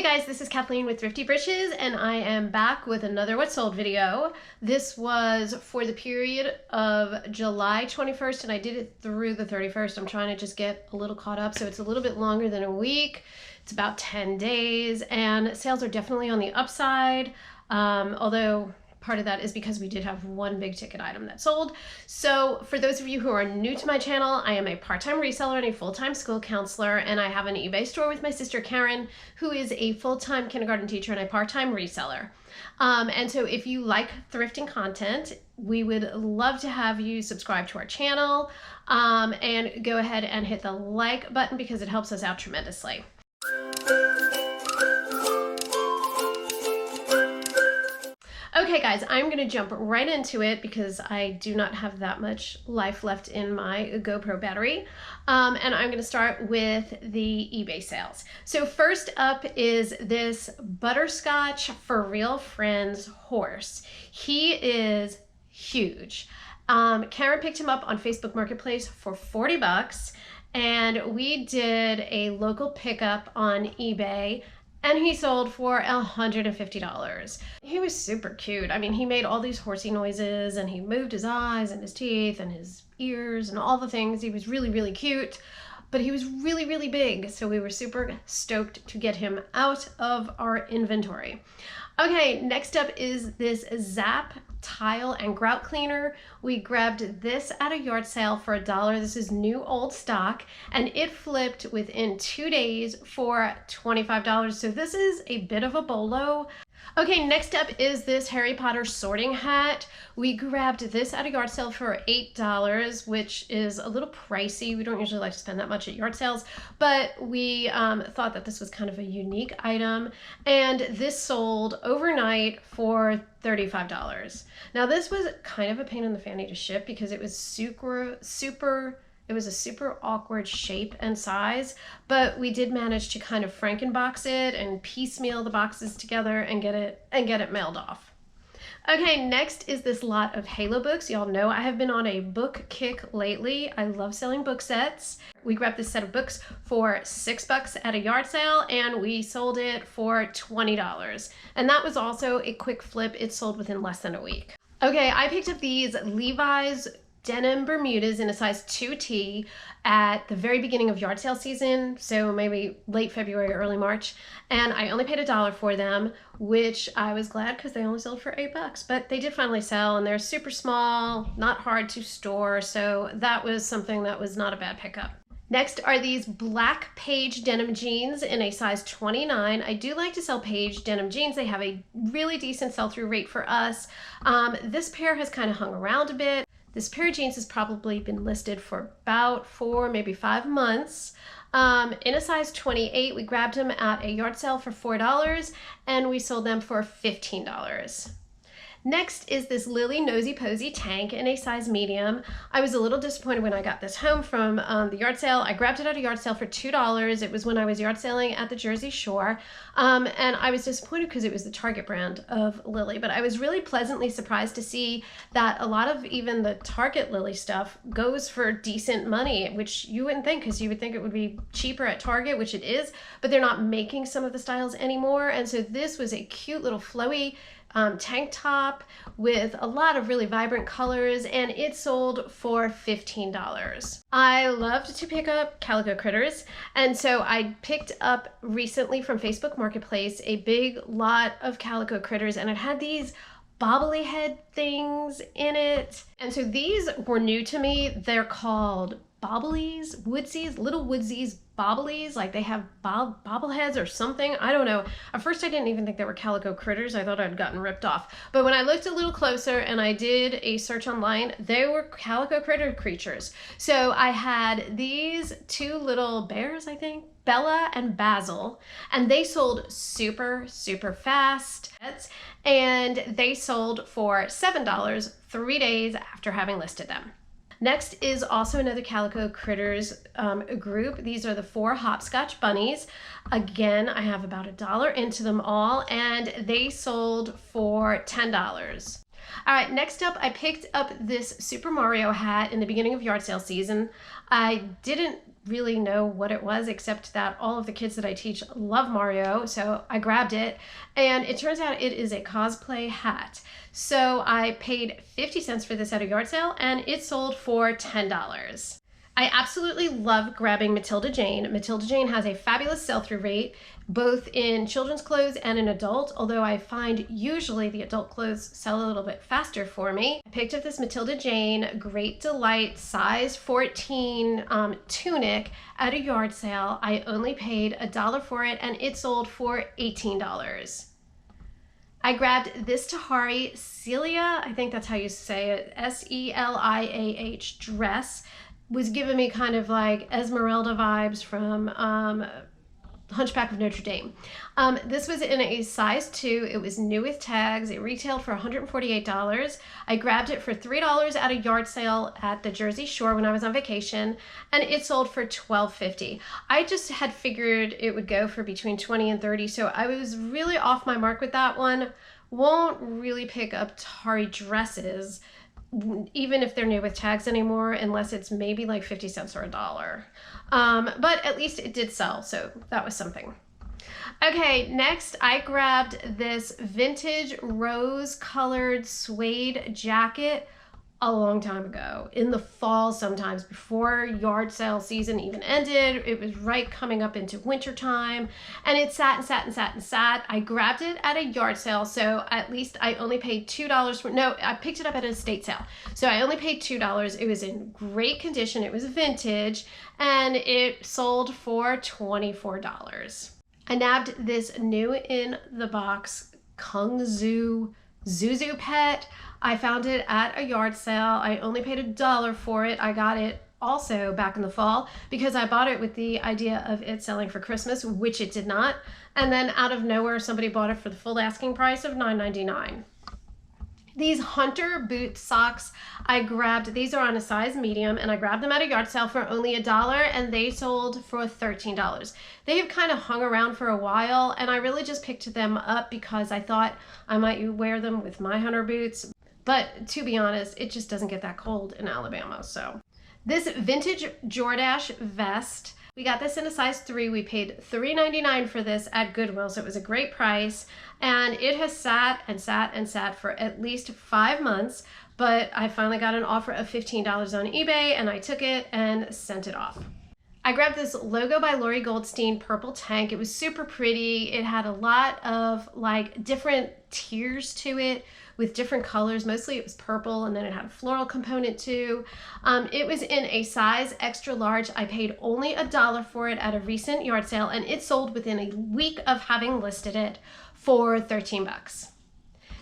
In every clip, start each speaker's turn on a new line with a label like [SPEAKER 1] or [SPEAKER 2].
[SPEAKER 1] Guys, this is Kathleen with Thrifty Britches, and I am back with another What Sold video. This was for the period of July 21st, and I did it through the 31st. I'm trying to just get a little caught up, so it's a little bit longer than a week. It's about 10 days, and sales are definitely on the upside, although part of that is because we did have one big ticket item that sold. So for those of you who are new to my channel, I am a part-time reseller and a full-time school counselor, and I have an eBay store with my sister Karen, who is a full-time kindergarten teacher and a part-time reseller. And so if you like thrifting content, we would love to have you subscribe to our channel, and go ahead and hit the like button because it helps us out tremendously. Okay guys, I'm gonna jump right into it because I do not have that much life left in my GoPro battery. And I'm gonna start with the eBay sales. So first up is this Butterscotch For Real Friends horse. He is huge. Karen picked him up on Facebook Marketplace for 40 bucks, and we did a local pickup on eBay, and he sold for $150. He was super cute. I mean, he made all these horsey noises, and he moved his eyes and his teeth and his ears and all the things. He was really, really cute, but he was really, really big. So we were super stoked to get him out of our inventory. Okay, next up is this Zap tile and grout cleaner. We grabbed this at a yard sale for $1. This is new old stock, and it flipped within 2 days for $25. So this is a bit of a bolo. Okay, next up is this Harry Potter sorting hat. We grabbed this at a yard sale for $8, which is a little pricey. We don't usually like to spend that much at yard sales, but we thought that this was kind of a unique item, and this sold overnight for $35. Now this was kind of a pain in the fanny to ship because it was it was a super awkward shape and size, but we did manage to kind of Frankenbox it and piecemeal the boxes together and get it mailed off. Okay, next is this lot of Halo books. Y'all know I have been on a book kick lately. I love selling book sets. We grabbed this set of books for $6 at a yard sale, and we sold it for $20. And that was also a quick flip. It sold within less than a week. Okay, I picked up these Levi's denim Bermudas in a size 2T at the very beginning of yard sale season, so maybe late February, early March, and I only paid $1 for them, which I was glad because they only sold for $8, but they did finally sell, and they're super small, not hard to store, so that was something that was not a bad pickup. Next are these black Paige denim jeans in a size 29. I do like to sell Paige denim jeans. They have a really decent sell-through rate for us. This pair has kind of hung around a bit. This pair of jeans has probably been listed for about 4, maybe 5 months. In a size 28, we grabbed them at a yard sale for $4, and we sold them for $15. Next is this Lilly Nosy Posy tank in a size medium. I was a little disappointed when I got this home from the yard sale. I grabbed it at a yard sale for $2. It was when I was yard selling at the Jersey Shore. And I was disappointed because it was the Target brand of Lilly, but I was really pleasantly surprised to see that a lot of even the Target Lilly stuff goes for decent money, which you wouldn't think, because you would think it would be cheaper at Target, which it is, but they're not making some of the styles anymore. And so this was a cute little flowy tank top with a lot of really vibrant colors, and it sold for $15. I loved to pick up calico critters, and so I picked up recently from Facebook Marketplace a big lot of calico critters, and it had these bobbly head things in it. And so these were new to me. They're called bobblies, woodsies, little woodsies, bobblies, like they have bobbleheads or something. I don't know. At first I didn't even think they were calico critters. I thought I'd gotten ripped off. But when I looked a little closer and I did a search online, they were calico critter creatures. So I had these 2 little bears, I think, Bella and Basil, and they sold super, super fast. And they sold for $7 3 days after having listed them. Next is also another Calico Critters group. These are the 4 Hopscotch Bunnies. Again, I have about $1 into them all, and they sold for $10. All right, next up, I picked up this Super Mario hat in the beginning of yard sale season. I didn't really know what it was, except that all of the kids that I teach love Mario, so I grabbed it, and it turns out it is a cosplay hat. So I paid 50 cents for this at a yard sale, and it sold for $10. I absolutely love grabbing Matilda Jane. Matilda Jane has a fabulous sell-through rate, both in children's clothes and in adult, although I find usually the adult clothes sell a little bit faster for me. I picked up this Matilda Jane Great Delight size 14 tunic at a yard sale. I only paid $1 for it, and it sold for $18. I grabbed this Tarry Celia, I think that's how you say it, S-E-L-I-A-H dress. Was giving me kind of like Esmeralda vibes from Hunchback of Notre Dame. This was in a size 2. It was new with tags. It retailed for $148. I grabbed it for $3 at a yard sale at the Jersey Shore when I was on vacation, and it sold for $12.50. I just had figured it would go for between $20 and $30, so I was really off my mark with that one. Won't really pick up Tarry dresses, even if they're new with tags anymore, unless it's maybe like 50 cents or $1. But at least it did sell, so that was something. Okay, next I grabbed this vintage rose-colored suede jacket a long time ago, in the fall sometimes, before yard sale season even ended. It was right coming up into winter time, and it sat and sat and sat and sat. I grabbed it at a yard sale, so at least I only paid $2 for, no, I picked it up at an estate sale, so I only paid $2. It was in great condition, it was vintage, and it sold for $24. I nabbed this new in the box Kung Zuzu pet. I found it at a yard sale. I only paid $1 for it. I got it also back in the fall because I bought it with the idea of it selling for Christmas, which it did not. And then out of nowhere, somebody bought it for the full asking price of $9.99. These hunter boot socks, I grabbed, these are on a size medium, and I grabbed them at a yard sale for only $1, and they sold for $13. They have kind of hung around for a while, and I really just picked them up because I thought I might wear them with my hunter boots. But to be honest, it just doesn't get that cold in Alabama, so. This vintage Jordache vest, we got this in a size 3. We paid $3.99 for this at Goodwill, so it was a great price. And it has sat and sat and sat for at least 5 months, but I finally got an offer of $15 on eBay, and I took it and sent it off. I grabbed this Logo by Lori Goldstein purple tank. It was super pretty. It had a lot of like different tiers to it with different colors. Mostly it was purple, and then it had a floral component too. It was in a size extra large. I paid only $1 for it at a recent yard sale, and it sold within a week of having listed it for $13.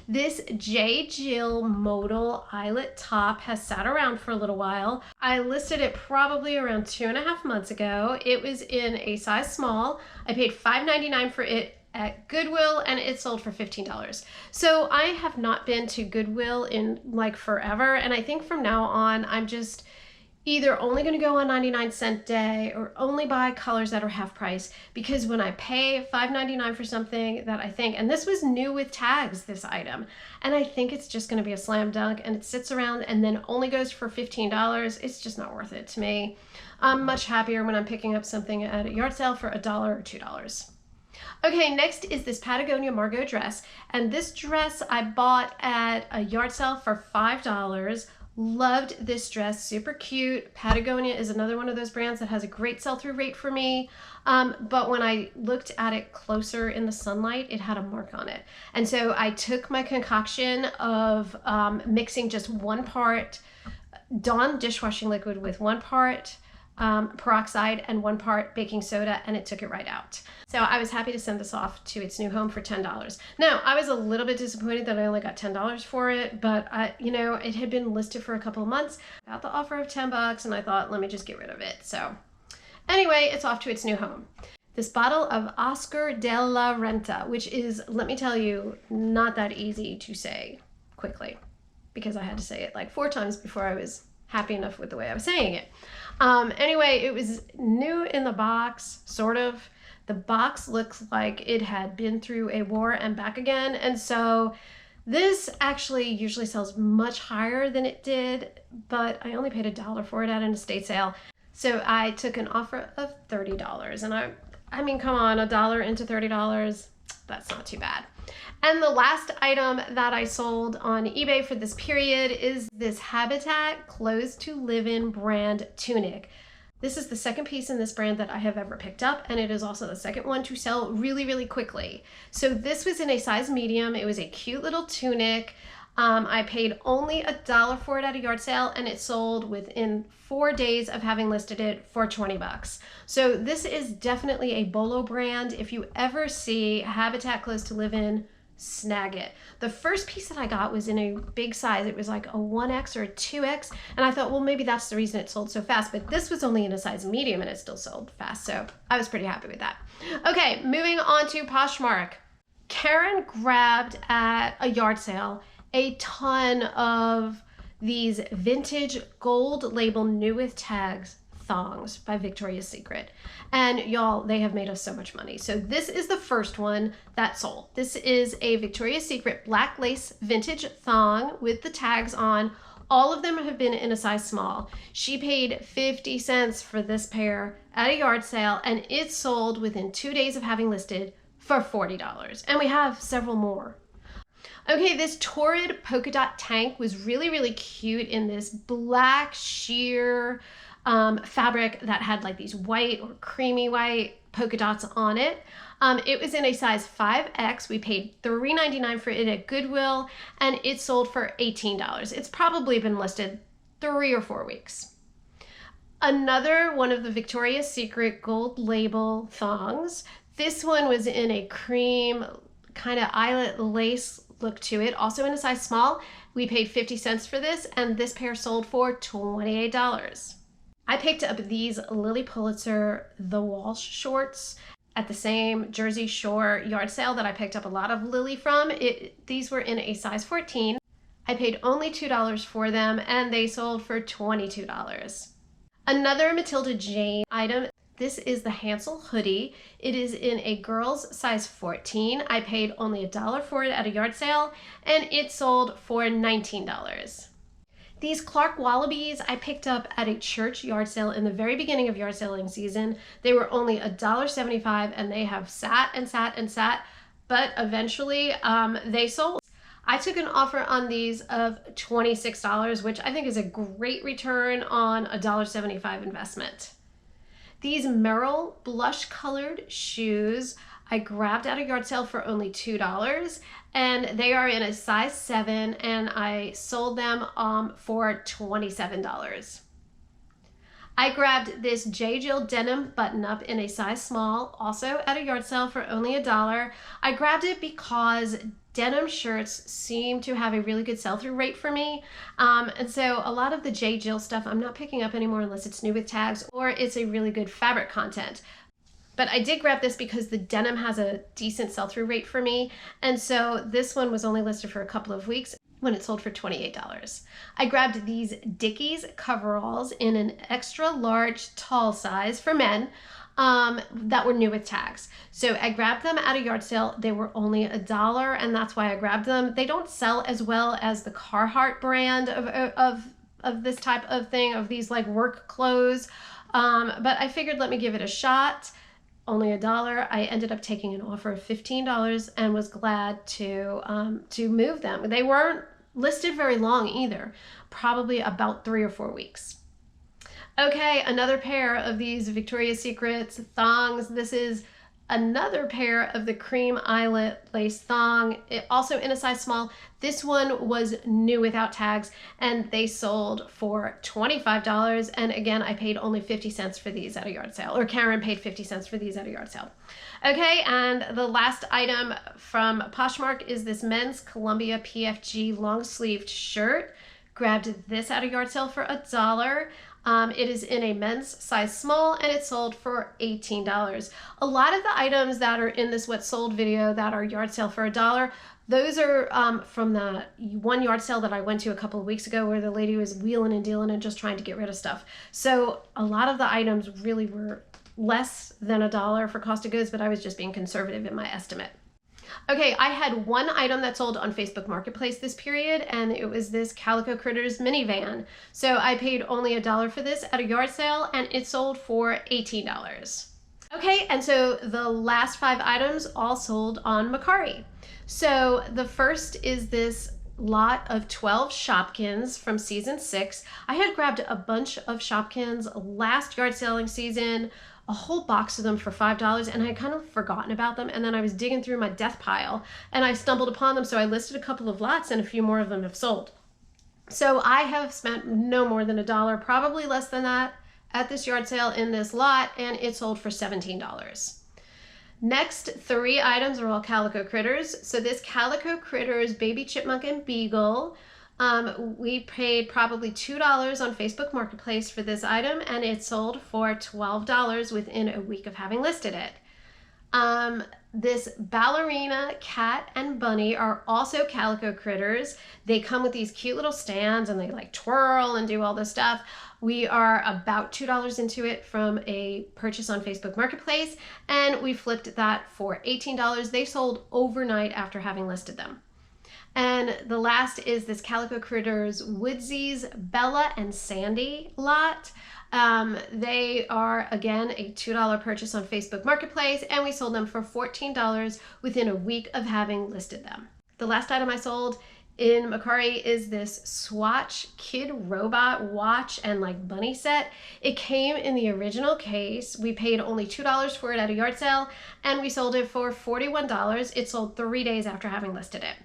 [SPEAKER 1] This JJill modal eyelet top has sat around for a little while. I listed it probably around 2.5 months ago. It was in a size small. I paid $5.99 for it at Goodwill, and it sold for $15. So I have not been to Goodwill in like forever, and I think from now on I'm just either only going to go on 99-cent day or only buy colors that are half price, because when I pay $5.99 for something that I think, and this was new with tags, this item, and I think it's just going to be a slam dunk, and it sits around and then only goes for $15, it's just not worth it to me. I'm much happier when I'm picking up something at a yard sale for $1 or $2. Okay, next is this Patagonia Margot dress, and this dress I bought at a yard sale for $5. Loved this dress, super cute. Patagonia is another one of those brands that has a great sell-through rate for me, but when I looked at it closer in the sunlight, it had a mark on it. And so I took my concoction of mixing just 1 part Dawn dishwashing liquid with 1 part peroxide and 1 part baking soda, and it took it right out. So I was happy to send this off to its new home for $10. Now, I was a little bit disappointed that I only got $10 for it, but it had been listed for a couple of months. I got the offer of $10, and I thought, let me just get rid of it. So anyway, it's off to its new home. This bottle of Oscar de la Renta, which is, let me tell you, not that easy to say quickly, because I had to say it like 4 times before I was happy enough with the way I was saying it. Anyway, it was new in the box, sort of. The box looks like it had been through a war and back again, and so this actually usually sells much higher than it did, but I only paid $1 for it at an estate sale. So I took an offer of $30, and I mean, come on, $1 into $30, that's not too bad. And the last item that I sold on eBay for this period is this Habitat Clothes to Live In brand tunic. This is the second piece in this brand that I have ever picked up, and it is also the second one to sell really, really quickly. So this was in a size medium. It was a cute little tunic. I paid only $1 for it at a yard sale, and it sold within 4 days of having listed it for 20 bucks. So this is definitely a Bolo brand. If you ever see Habitat Clothes to Live In, snag it. The first piece that I got was in a big size. It was like a 1X or a 2X, and I thought, well, maybe that's the reason it sold so fast, but this was only in a size medium and it still sold fast, so I was pretty happy with that. Okay, moving on to Poshmark. Karen grabbed at a yard sale a ton of these vintage gold label new with tags thongs by Victoria's Secret. And y'all, they have made us so much money. So this is the first one that sold. This is a Victoria's Secret black lace vintage thong with the tags on. All of them have been in a size small. She paid 50 cents for this pair at a yard sale, and it sold within 2 days of having listed for $40. And we have several more. Okay, this Torrid polka dot tank was really, really cute in this black sheer fabric that had like these white or creamy white polka dots on it. It was in a size 5X. We paid $3.99 for it at Goodwill, and it sold for $18. It's probably been listed 3 or 4 weeks. Another one of the Victoria's Secret gold label thongs. This one was in a cream kind of eyelet lace look to it, also in a size small. We paid 50 cents for this, and this pair sold for $28. I picked up these Lilly Pulitzer The Walsh shorts at the same Jersey Shore yard sale that I picked up a lot of Lilly from. These were in a size 14. I paid only $2 for them, and they sold for $22. Another Matilda Jane item. This is the Hansel hoodie. It is in a girl's size 14. I paid only $1 for it at a yard sale, and it sold for $19. These Clark wallabies I picked up at a church yard sale in the very beginning of yard selling season. They were only $1.75, and they have sat and sat and sat, but eventually they sold. I took an offer on these of $26, which I think is a great return on a $1.75 investment. These Merrell blush colored shoes I grabbed at a yard sale for only $2, and they are in a size 7, and I sold them for $27. I grabbed this JJill denim button-up in a size small, also at a yard sale for only $1. I grabbed it because denim shirts seem to have a really good sell-through rate for me. And so a lot of the JJill stuff I'm not picking up anymore unless it's new with tags or it's a really good fabric content. But I did grab this because the denim has a decent sell-through rate for me. And so this one was only listed for a couple of weeks when it sold for $28. I grabbed these Dickies coveralls in an extra large tall size for men that were new with tags. So I grabbed them at a yard sale. They were only $1, and that's why I grabbed them. They don't sell as well as the Carhartt brand of this type of thing, of these like work clothes. But I figured let me give it a shot. Only $1. I ended up taking an offer of $15 and was glad to move them. They weren't listed very long either, probably about 3 or 4 weeks. Okay, another pair of these Victoria's Secret thongs. This is another pair of the cream eyelet lace thong, also in a size small. This one was new without tags, and they sold for $25. And again, I paid only 50 cents for these at a yard sale, or Karen paid 50 cents for these at a yard sale. Okay, and the last item from Poshmark is this men's Columbia PFG long sleeved shirt. Grabbed this at a yard sale for $1. It is in a men's size small, and it sold for $18. A lot of the items that are in this what sold video that are yard sale for $1, those are from the one yard sale that I went to a couple of weeks ago where the lady was wheeling and dealing and just trying to get rid of stuff. So a lot of the items really were less than $1 for cost of goods, but I was just being conservative in my estimate. Okay, I had one item that sold on Facebook Marketplace this period, and it was this Calico Critters minivan. So I paid only $1 for this at a yard sale, and it sold for $18. Okay, and so the last 5 items all sold on Mercari. So the first is this lot of 12 Shopkins from season 6. I had grabbed a bunch of Shopkins last yard selling season, a whole box of them for $5, and I had kind of forgotten about them, and then I was digging through my death pile and I stumbled upon them, so I listed a couple of lots and a few more of them have sold. So I have spent no more than $1, probably less than that, at this yard sale in this lot, and it sold for $17. Next 3 items are all Calico Critters. So this Calico Critters Baby Chipmunk and Beagle, we paid probably $2 on Facebook Marketplace for this item, and it sold for $12 within a week of having listed it. This ballerina cat and bunny are also Calico Critters. They come with these cute little stands and they like twirl and do all this stuff. We are about $2 into it from a purchase on Facebook Marketplace, and we flipped that for $18. They sold overnight after having listed them. And the last is this Calico Critters Woodsies Bella and Sandy lot. They are, again, a $2 purchase on Facebook Marketplace, and we sold them for $14 within a week of having listed them. The last item I sold in Mercari is this Swatch Kid Robot watch and like bunny set. It came in the original case. We paid only $2 for it at a yard sale, and we sold it for $41. It sold 3 days after having listed it.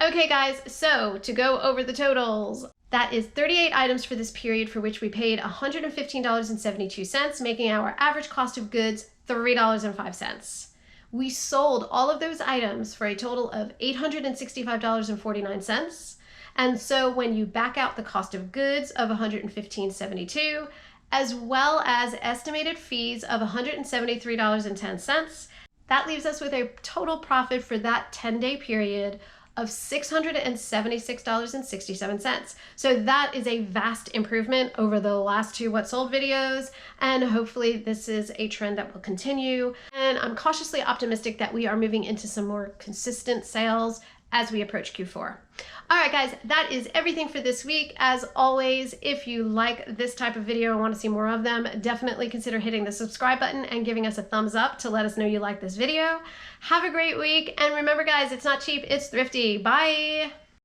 [SPEAKER 1] Okay guys, so to go over the totals, that is 38 items for this period for which we paid $115.72, making our average cost of goods $3.05. We sold all of those items for a total of $865.49. And so when you back out the cost of goods of $115.72, as well as estimated fees of $173.10, that leaves us with a total profit for that 10-day period of $676.67. So that is a vast improvement over the last 2 What Sold videos, and hopefully this is a trend that will continue. And I'm cautiously optimistic that we are moving into some more consistent sales as we approach Q4. All right, guys, that is everything for this week. As always, if you like this type of video and want to see more of them, definitely consider hitting the subscribe button and giving us a thumbs up to let us know you like this video. Have a great week, and remember, guys, it's not cheap, it's thrifty. Bye.